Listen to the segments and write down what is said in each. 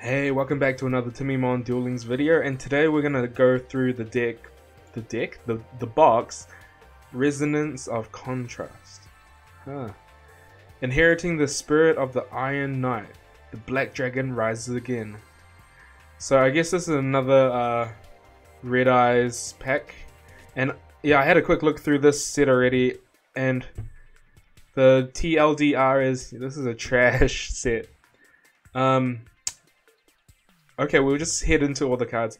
Hey, welcome back to another Timmymon Duel Links video, and today we're gonna go through the box, Resonance of Contrast. Inheriting the spirit of the Iron Knight, the Black Dragon rises again. So I guess this is another Red Eyes pack, and yeah, I had a quick look through this set already, and the TLDR is this is a trash set. Okay, we'll just head into all the cards.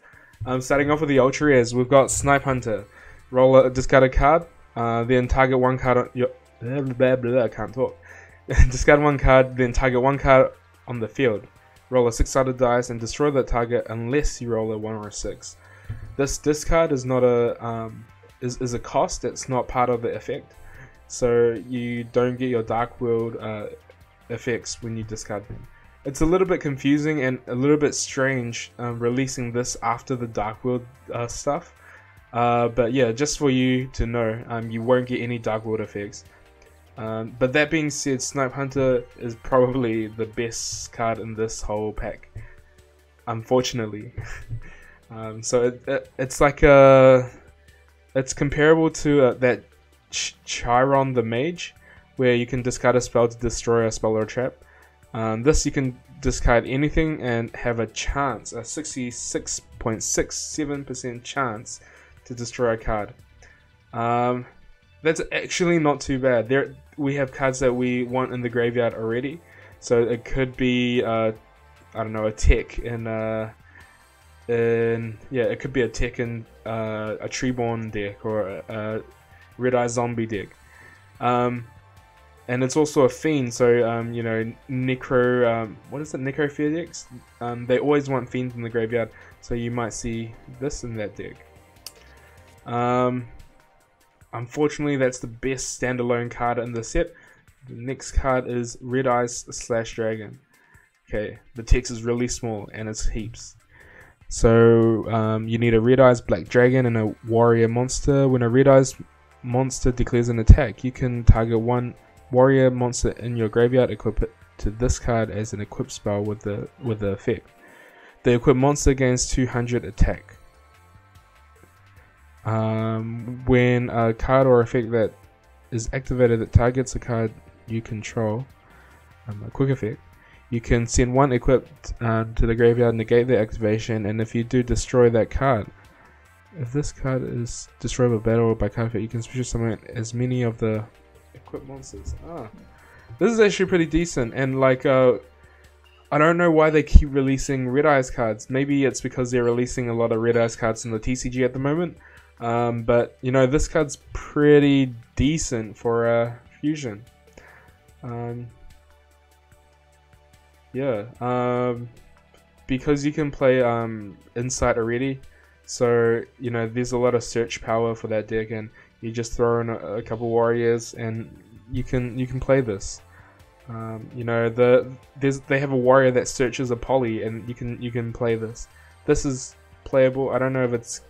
Starting off with the Ultra Rares, we've got Snipe Hunter. Roll a discarded card, then target one card on your... I can't talk. Discard one card, then target one card on the field. Roll a 6-sided dice and destroy that target unless you roll a 1 or a 6. This discard is not a is a cost. It's not part of the effect, so you don't get your Dark World effects when you discard them. It's a little bit confusing and a little bit strange releasing this after the Dark World stuff. But yeah, just for you to know, you won't get any Dark World effects. But that being said, Snipe Hunter is probably the best card in this whole pack, unfortunately. So it's like it's comparable to that Chiron the Mage, where you can discard a spell to destroy a spell or a trap. This you can discard anything and have a chance, a 66.67% chance to destroy a card. That's actually not too bad. We have cards that we want in the graveyard already, so it could be I don't know, a tech it could be a tech in a Treeborn deck or a Red Eye Zombie deck. And it's also a fiend, so you know, Necro, what is it, Necrophia decks? They always want fiends in the graveyard, so you might see this in that deck. Unfortunately, that's the best standalone card in the set. The next card is Red Eyes / Dragon. Okay, the text is really small and it's heaps. So you need a Red Eyes Black Dragon and a Warrior monster. When a Red Eyes monster declares an attack, you can target one Warrior monster in your graveyard, equip it to this card as an equipped spell with the effect. The equipped monster gains 200 attack. When a card or effect that is activated that targets a card you control, a quick effect, you can send one equipped to the graveyard, negate the activation, and if you do destroy that card, if this card is destroyed by battle or by card effect, you can special summon as many of the equipped monsters. This is actually pretty decent, and like I don't know why they keep releasing Red Eyes cards. Maybe it's because they're releasing a lot of Red Eyes cards in the TCG at the moment. But you know, this card's pretty decent for a fusion. Because you can play Insight already, so you know there's a lot of search power for that deck, and you just throw in a couple warriors and you can play this. You know, they have a warrior that searches a poly, and you can play this. This is playable. I don't know if it's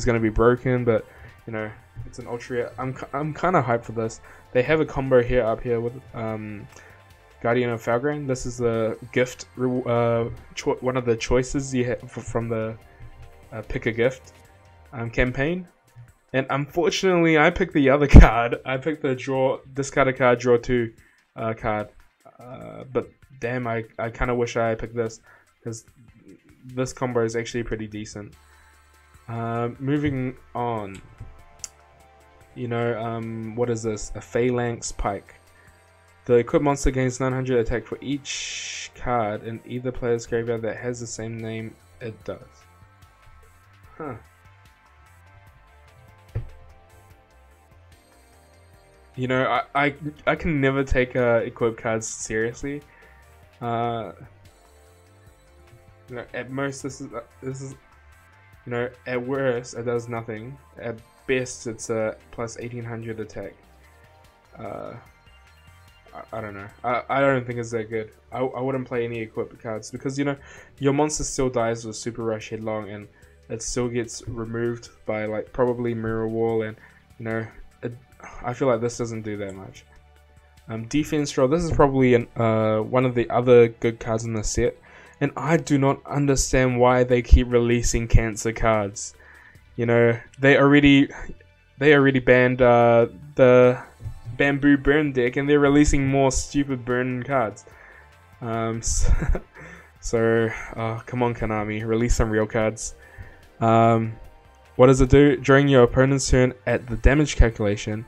gonna be broken, but you know, it's an ultra rare. I'm kind of hyped for this. They have a combo here up here with Guardian of Falgrain. This is a gift, one of the choices you have from the pick a gift campaign. And unfortunately, I picked the other card. I picked the discard a card, draw 2 card. But damn, I kind of wish I picked this, because this combo is actually pretty decent. Moving on. You know, what is this? A Phalanx Pike. The equipped monster gains 900 attack for each card in either player's graveyard that has the same name it does. You know, I can never take equipped cards seriously. You know, at most this is you know, at worst it does nothing. At best it's a plus 1800 attack. I don't know. I don't think it's that good. I wouldn't play any equipped cards, because you know, your monster still dies with Super Rush Headlong, and it still gets removed by like probably Mirror Wall, and you know, I feel like this doesn't do that much. Defense Roll. This is probably one of the other good cards in the set. and I do not understand why they keep releasing cancer cards. You know, they already banned the bamboo burn deck, and they're releasing more stupid burn cards. So come on, Konami, release some real cards. What does it do? During your opponent's turn at the damage calculation,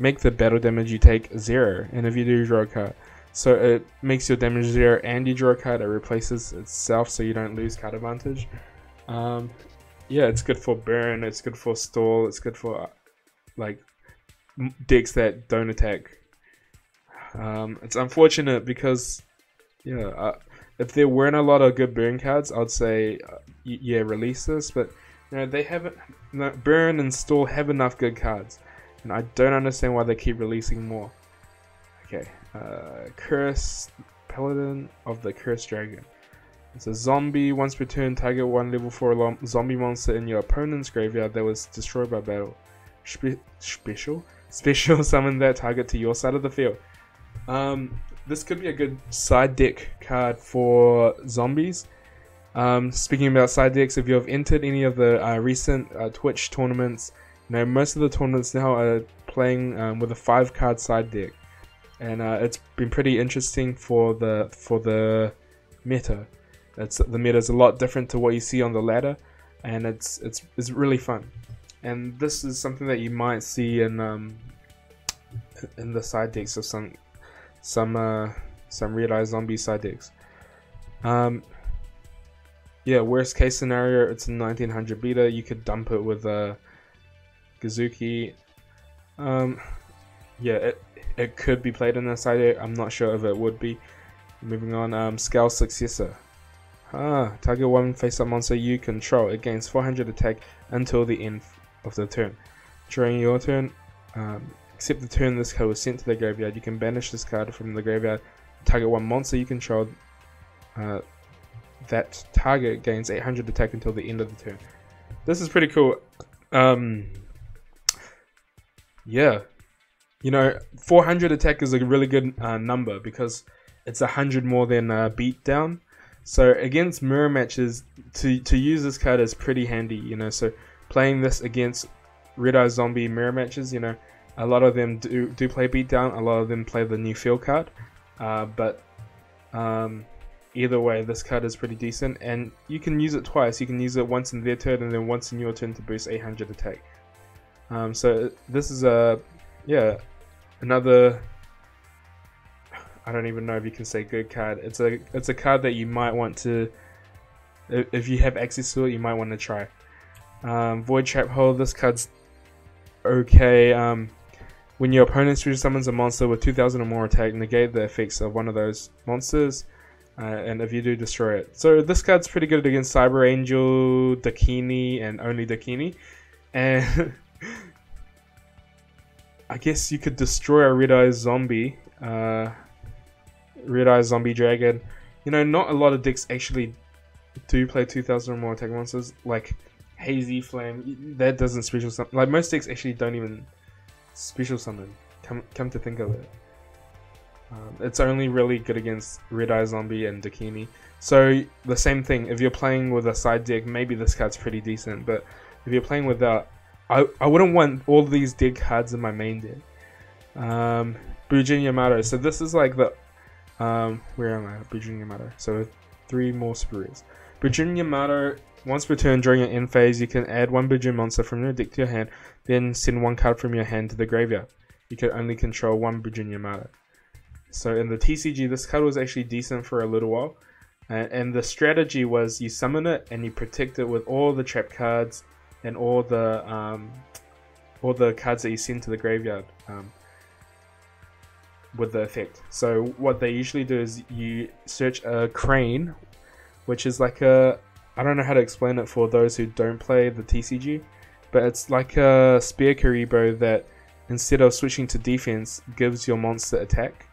make the battle damage you take 0, and if you do, draw a card. So it makes your damage 0 and you draw a card. It replaces itself so you don't lose card advantage. Yeah, it's good for burn, it's good for stall, it's good for like decks that don't attack. It's unfortunate because if there weren't a lot of good burn cards, I'd say yeah, release this, but you know, they haven't. Burn and stall have enough good cards, and I don't understand why they keep releasing more. Okay, Curse Paladin of the Cursed Dragon. It's a zombie. Once per turn, target one level 4 zombie monster in your opponent's graveyard that was destroyed by battle. Special summon that target to your side of the field. This could be a good side deck card for zombies. Speaking about side decks, if you have entered any of the recent Twitch tournaments, you know, most of the tournaments now are playing with a 5-card side deck, and it's been pretty interesting for the meta. The meta is a lot different to what you see on the ladder, and it's really fun. And this is something that you might see in the side decks of some Red Eye Zombie side decks. Yeah, worst case scenario, it's a 1900 beta. You could dump it with a Gazuki. Yeah, it could be played in a side deck. I'm not sure if it would be. Moving on, Scale Successor. Target one face-up monster you control. It gains 400 attack until the end of the turn. During your turn, except the turn this card was sent to the graveyard, you can banish this card from the graveyard. Target one monster you control. That target gains 800 attack until the end of the turn. This is pretty cool. Yeah, you know, 400 attack is a really good number because it's 100 more than beatdown. So against mirror matches, to use this card is pretty handy, you know. So playing this against Red Eye Zombie mirror matches, you know, a lot of them do play beatdown. A lot of them play the new field card, but either way, this card is pretty decent, and you can use it twice. You can use it once in their turn and then once in your turn to boost 800 attack. So this is another. I don't even know if you can say good card. It's a card that you might want to, if you have access to it, you might want to try. Void Trap Hole. This card's okay. When your opponent special summons a monster with 2000 or more attack, negate the effects of one of those monsters, and if you do, destroy it. So this card's pretty good against Cyber Angel, Dakini, and only Dakini. And I guess you could destroy a Red Eye Zombie. Red Eye Zombie Dragon. You know, not a lot of decks actually do play 2000 or more attack monsters, like Hazy Flame. That doesn't special summon. Like most decks actually don't even special summon. Come to think of it, it's only really good against Red Eye Zombie and Dakini. So the same thing. If you're playing with a side deck, maybe this card's pretty decent. But if you're playing without, I wouldn't want all these dead cards in my main deck. Bujin Yamato. So this is like the where am I? Bujin Yamato. So 3 more super rares. Bujin Yamato. Once per turn during your end phase, you can add 1 Bujin monster from your deck to your hand, then send 1 card from your hand to the graveyard. You can only control 1 Bujin Yamato. So in the TCG, this card was actually decent for a little while, and the strategy was you summon it and you protect it with all the trap cards and all the cards that you send to the graveyard. With the effect. So what they usually do is you search a crane, which is like a, I don't know how to explain it for those who don't play the TCG, but it's like a spear Karibo that instead of switching to defense gives your monster attack.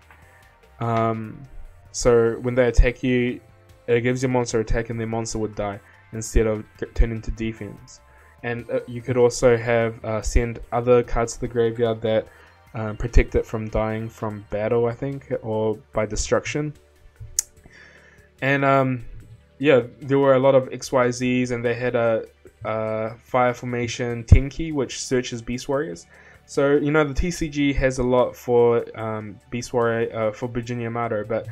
So when they attack you, it gives your monster attack and their monster would die instead of turning to defense. And you could also have send other cards to the graveyard that protect it from dying from battle, I think, or by destruction. And yeah, there were a lot of XYZs, and they had a fire formation Tenki, which searches Beast Warriors. So you know the TCG has a lot for Beast Warrior for Bujin Yamato, but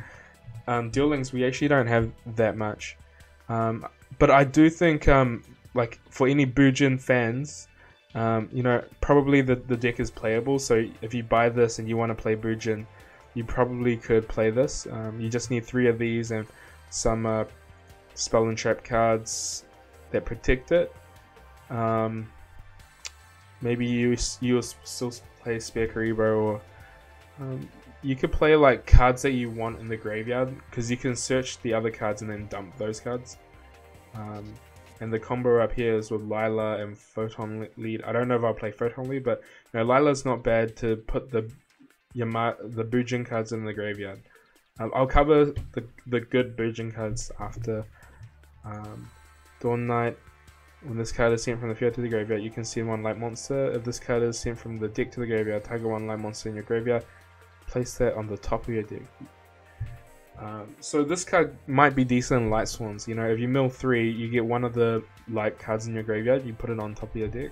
Duel Links we actually don't have that much. But I do think like for any Bujin fans, you know, probably the deck is playable. So if you buy this and you want to play Bujin, you probably could play this. You just need 3 of these and some spell and trap cards that protect it. Maybe you still play Spare Karibo, or you could play like cards that you want in the graveyard, because you can search the other cards and then dump those cards. And the combo up here is with Lila and Photon Lead. I don't know if I'll play Photon Lead, but you know, Lila's not bad to put the Bujin cards in the graveyard. I'll cover the good Bujin cards after. Dawn Knight. When this card is sent from the field to the graveyard, you can send 1 light monster. If this card is sent from the deck to the graveyard, target 1 light monster in your graveyard. Place that on the top of your deck. So this card might be decent in Light Swans. You know, if you mill 3, you get 1 of the light cards in your graveyard. You put it on top of your deck.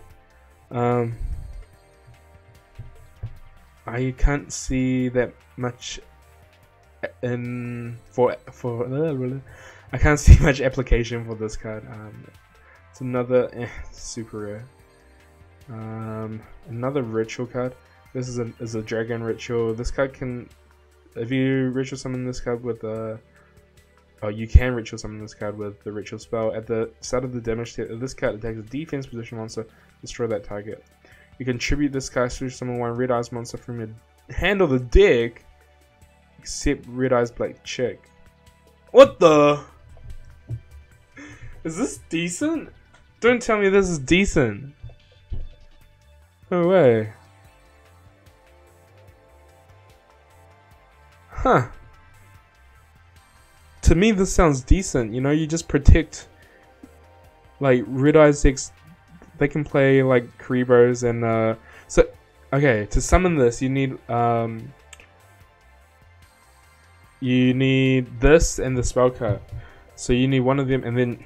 I can't see that much I can't see much application for this card. It's another super rare. Another ritual card. This is a dragon ritual. This card can, if you ritual summon this card with you can ritual summon this card with the ritual spell. At the start of the damage step, if this card attacks a defense position monster, destroy that target. You can tribute this card to summon 1 red eyes monster from your hand or the deck, except red eyes black chick. What the? Is this decent? Don't tell me this is decent. No way. Huh. To me this sounds decent. You know, you just protect like Red Eyes decks. They can play like Karibos and so okay, to summon this you need this and the spell card. So you need 1 of them, and then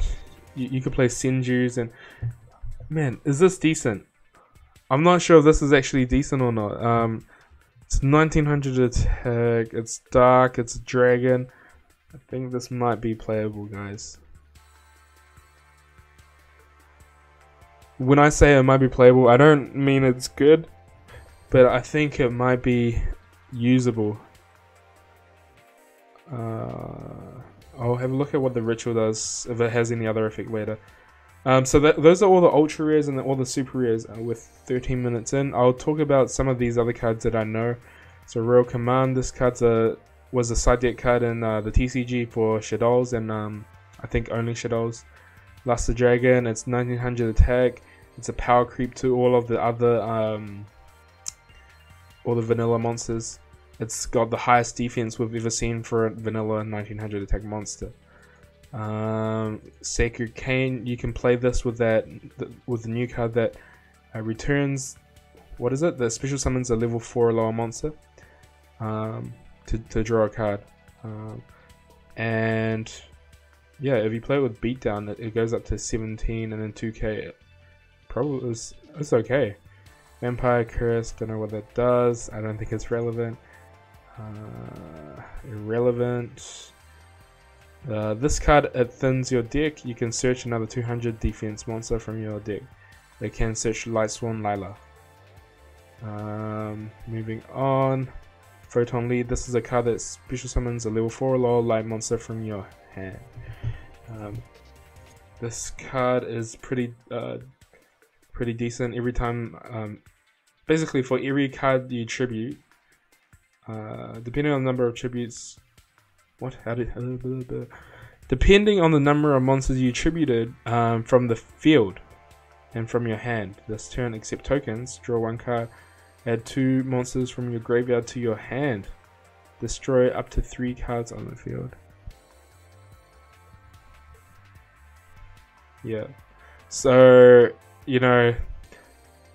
you could play Senjus. And man, is this decent? I'm not sure if this is actually decent or not. It's 1900 attack, it's dark, it's dragon. I think this might be playable, guys. When I say it might be playable, I don't mean it's good, but I think it might be usable. I'll have a look at what the ritual does, if it has any other effect later. So those are all the ultra rares and all the super rares with 13 minutes in. I'll talk about some of these other cards that I know. So Royal Command, this card was a side deck card in the TCG for Shadows, and I think only Shadows. Luster Dragon, it's 1900 attack. It's a power creep to all of the other all the vanilla monsters. It's got the highest defense we've ever seen for a vanilla 1900 attack monster. Sacred Cane, you can play this with with the new card that returns, what is it? The special summons a level 4 or lower monster to draw a card. And yeah, if you play it with Beatdown, it goes up to 17 and then 2k. Probably it's okay. Vampire Curse, don't know what that does. I don't think it's relevant. Irrelevant. This card, it thins your deck. You can search another 200 defense monster from your deck. They can search Light Swan Lila. Moving on. Photon Lead. This is a card that special summons a level 4 lower light monster from your hand. This card is pretty decent. Every time, basically for every card you tribute, depending on the number of tributes, depending on the number of monsters you tributed from the field and from your hand this turn, except tokens, draw 1 card, add 2 monsters from your graveyard to your hand, destroy up to 3 cards on the field. Yeah, so you know,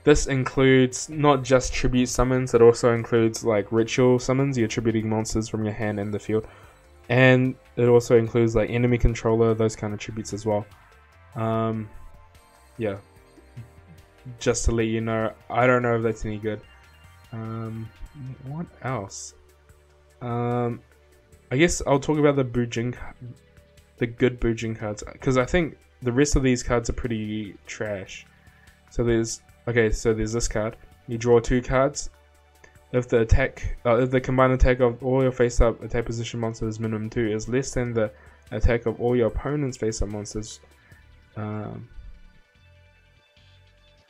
this includes not just tribute summons, it also includes like ritual summons. You're tributing monsters from your hand and the field. and it also includes like enemy controller, those kind of tributes as well. Yeah, just to let you know, I don't know if that's any good. What else? I guess I'll talk about the good Bujin cards, because I think the rest of these cards are pretty trash. So there's this card. You draw 2 cards. If the combined attack of all your face-up attack position monsters minimum 2 is less than the attack of all your opponent's face-up monsters,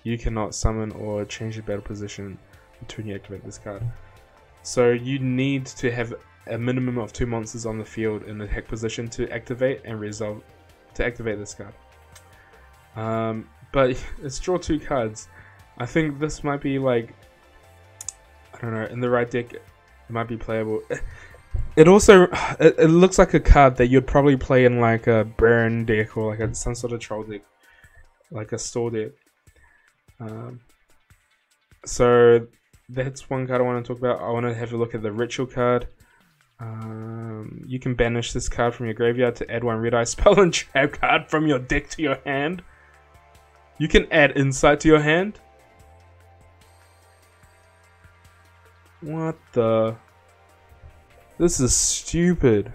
you cannot summon or change the battle position until you activate this card. So you need to have a minimum of 2 monsters on the field in the attack position to activate this card. But it's draw 2 cards. I think this might be like, I don't know, in the right deck, it might be playable. It also, it looks like a card that you'd probably play in like a burn deck or like some sort of troll deck, like a store deck. So that's one card I want to talk about. I want to have a look at the ritual card. You can banish this card from your graveyard to add 1 red eye spell and trap card from your deck to your hand. You can add insight to your hand. What the? This is stupid.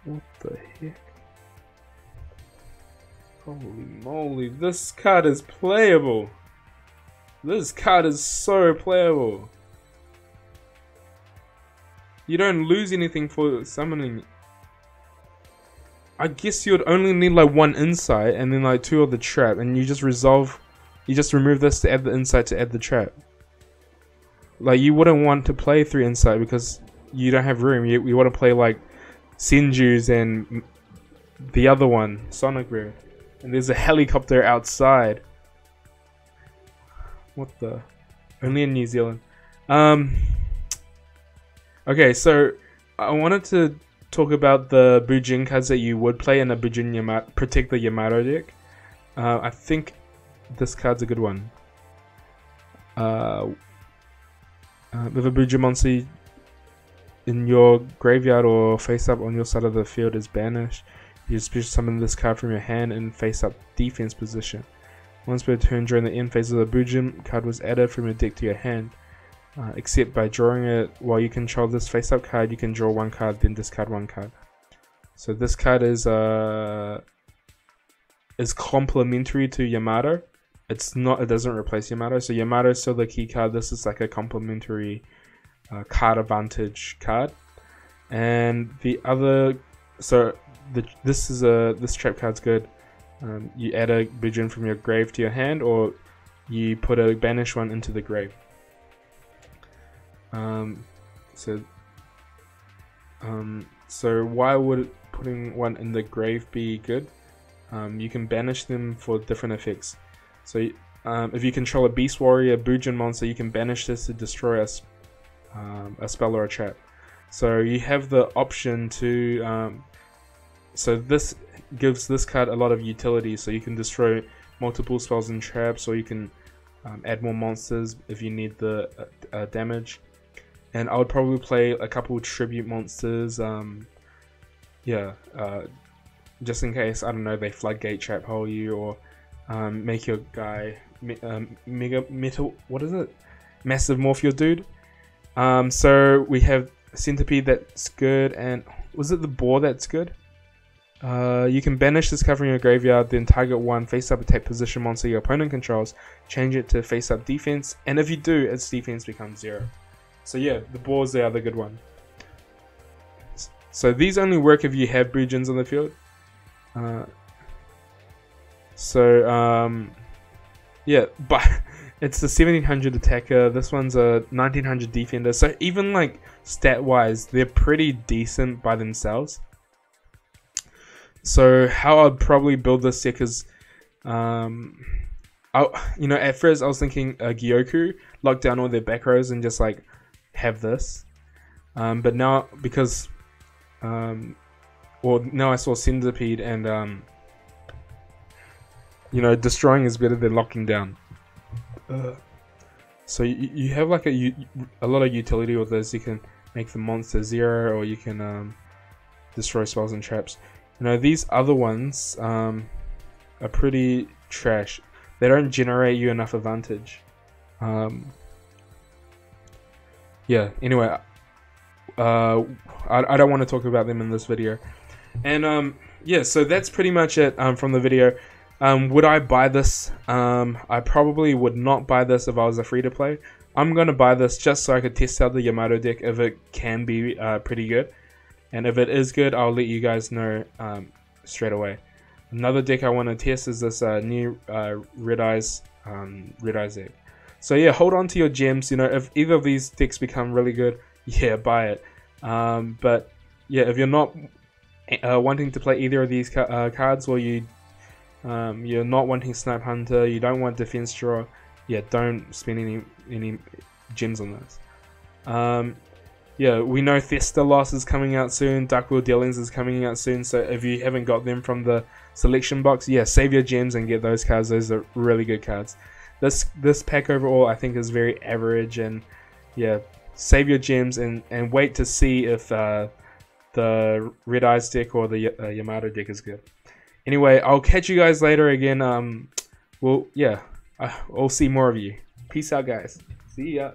What the heck? Holy moly, this card is playable. This card is so playable. You don't lose anything for summoning. I guess you'd only need like 1 insight and then like 2 of the trap, and you just remove this to add the insight to add the trap. Like, you wouldn't want to play 3 insight because you don't have room. You want to play like Senju's and the other one, Sonic Rare. And there's a helicopter outside. What the? Only in New Zealand. Okay, so I wanted to talk about the Bujin cards that you would play in a Bujin Protect the Yamato deck. I think this card's a good one. If a Bujin monster in your graveyard or face up on your side of the field is banished, you special summon this card from your hand in face up defense position. Once per turn during the end phase of the Bujin card was added from your deck to your hand. Except by drawing it while you control this face up card, you can draw 1 card, then discard 1 card. So this card is complementary to Yamato. It doesn't replace Yamato. So Yamato is still the key card. This is like a complementary card advantage card. And the other, this trap card's good. You add a Bujin from your grave to your hand, or you put a banished one into the grave. So why would putting one in the grave be good? You can banish them for different effects. So if you control a Beast Warrior Bujin monster, you can banish this to destroy a spell or a trap. So you have the option to so this gives this card a lot of utility. So you can destroy multiple spells and traps, or you can add more monsters if you need the damage. And I would probably play a couple tribute monsters, just in case, I don't know, they floodgate trap hole you, or make your guy massive morph your dude. So we have Centipede that's good, and was it the Boar that's good? You can banish this card from your graveyard, then target 1 face-up attack position monster your opponent controls, change it to face-up defense, and if you do, its defense becomes 0. So yeah, the Boar's the other good one. So these only work if you have Bujins on the field. Yeah, but it's the 1700 attacker. This one's a 1900 defender. So even like stat-wise, they're pretty decent by themselves. So how I'd probably build this deck is, at first I was thinking Gyoku, lock down all their back rows and just like have this. But now, because now I saw Centipede, and destroying is better than locking down. So you have like a lot of utility with this. You can make the monster 0, or you can destroy spells and traps. You know, these other ones are pretty trash. They don't generate you enough advantage. Yeah, anyway, I don't want to talk about them in this video. And yeah, so that's pretty much it from the video. Would I buy this? I probably would not buy this if I was a free-to-play. I'm going to buy this just so I could test out the Yamato deck if it can be pretty good. And if it is good, I'll let you guys know straight away. Another deck I want to test is this new Red Eyes deck. So yeah, hold on to your gems. You know, if either of these decks become really good, yeah, buy it. But yeah, if you're not wanting to play either of these cards, or you're not wanting Snipe Hunter, you don't want Defense Draw, yeah, don't spend any gems on this. Yeah, we know Thestalos is coming out soon, Duel Dealings is coming out soon, so if you haven't got them from the selection box, yeah, save your gems and get those cards. Those are really good cards. This pack overall I think is very average, and yeah, save your gems and wait to see if the Red Eyes deck or the Yamato deck is good. Anyway, I'll catch you guys later again. Well, yeah, I'll see more of you. Peace out, guys. See ya.